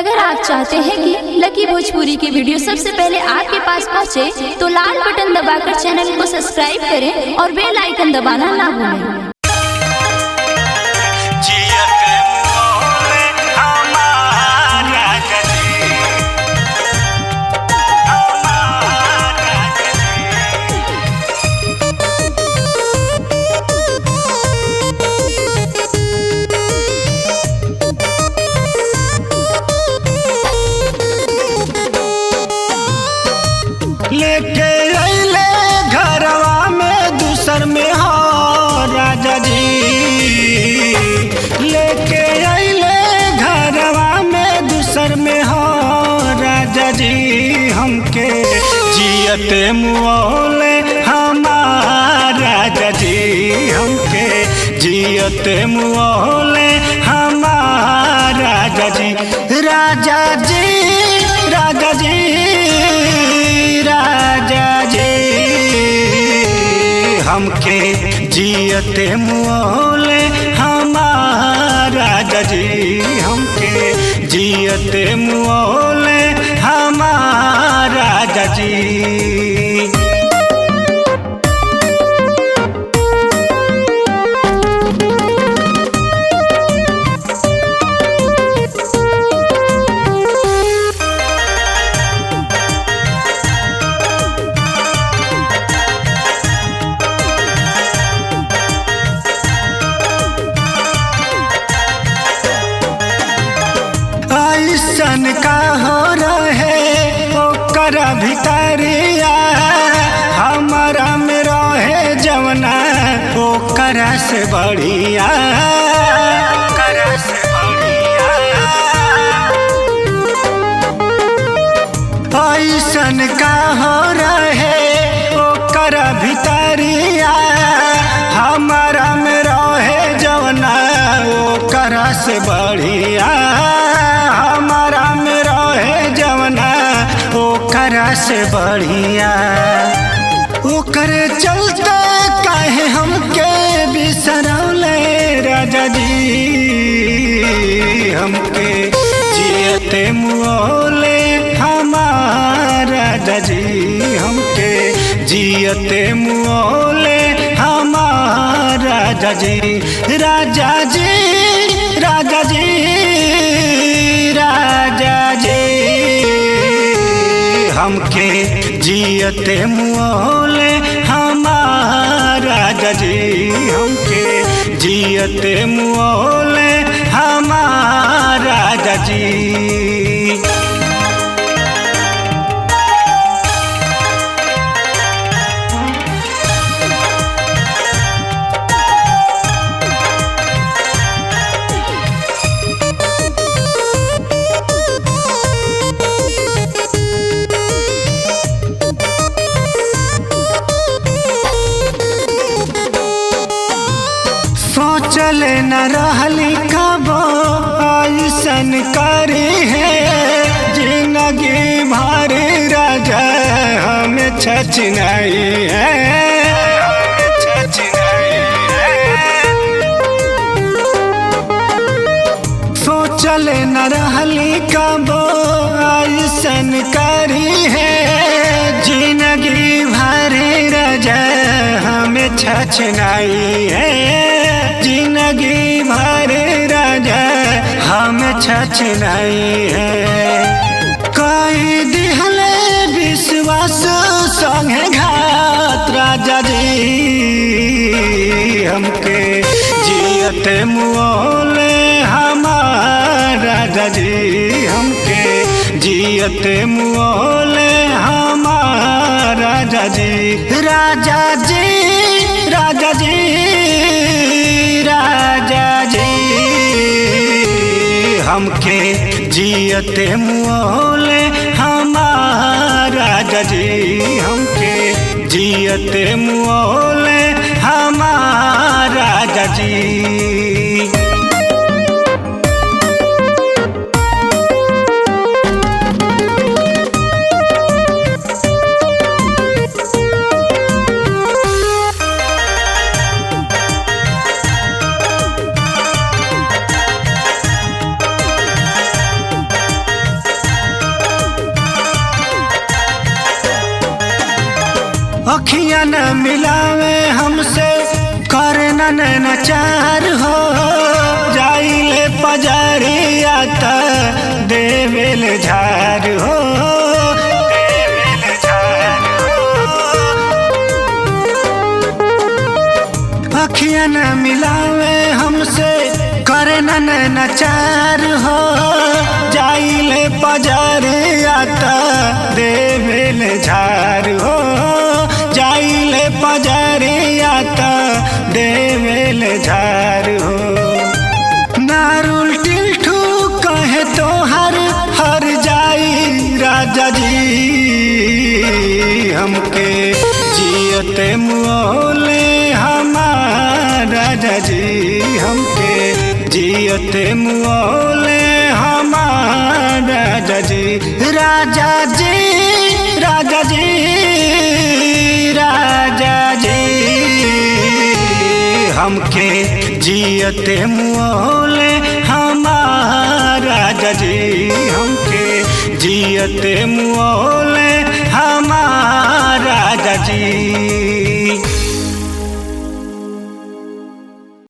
अगर आप चाहते हैं कि लकी भोजपुरी की वीडियो सबसे पहले आपके पास पहुंचे, तो लाल बटन दबाकर चैनल को सब्सक्राइब करें और बेल आइकन दबाना ना भूलें। लेके अइले घरवा में दूसर में हो राजा जी, लेके अइले घरवा में दूसर में हो राजा जी। हमके जियते मुओले हमार राजा जी, हमके जियते मुओले हमार राजा जी। राजा जी राजा जी राजा जी, हमके जियते मुओले हमार राजा जी, हमके जियते मुओले हमार राजा जी। ऐसन का हो रहे ओकर भितरिया, हमारा में रहे जवना ओकरा से बढ़िया, ओकरा से बढ़िया। ऐसन का हो रहे ओकर भितरिया, हमारा में रहे जवना ओकरा से बढ़िया, हमारा में रहे जवना ओकरा से बढ़िया। ओकर चलते काहे हमके बिसरौले राजा जी, हमके जियते मुओले हमार राजा जी, हमके जियते मुओले हमार राजा जी। राजा जी राजा जी राजा जी, हमके जियते मुओले हमार राजा जी, हमके जियते मुओले हमार राजा जी। सोचले न रहली कबो ऐसन करी है, जिंदगी भर राजा हमें छचनाई है, सोचले न रहली कबो ऐसन करी है, जिंदगी भर राजा हमें छचनाई है, जिंदगी भर राजा हम छचनाई है। कई दिहले विश्वास संगे घात राजा जी, हमके जियते मुओले हमार राजा जी, हमके जियते मुओले हमार राजा जी। राजा जी राजा जी राजा जी, हमके जियते मुओले हमार राजा जी, हमके जियते मुओले हमार राजा जी। अखियां न मिलावे हमसे करे नचार हो जाइले पजरिया त देवेल झार हो अखियां न मिलावे हमसे करे नचार हो जाइले पजरिया त देवेल झार हो जाइले पजरिया त देवेल झार हो नारुल टिल्ठू कहे तो हर जाई राजा जी हमके जियते मुओले हमार राजा जी हमके जियते मुओले हमार राजा जी राजा जी राजा जी राजा जी हमके जियते मुओले हमार राजा जी हमके जियते मुओले हमार राजा जी।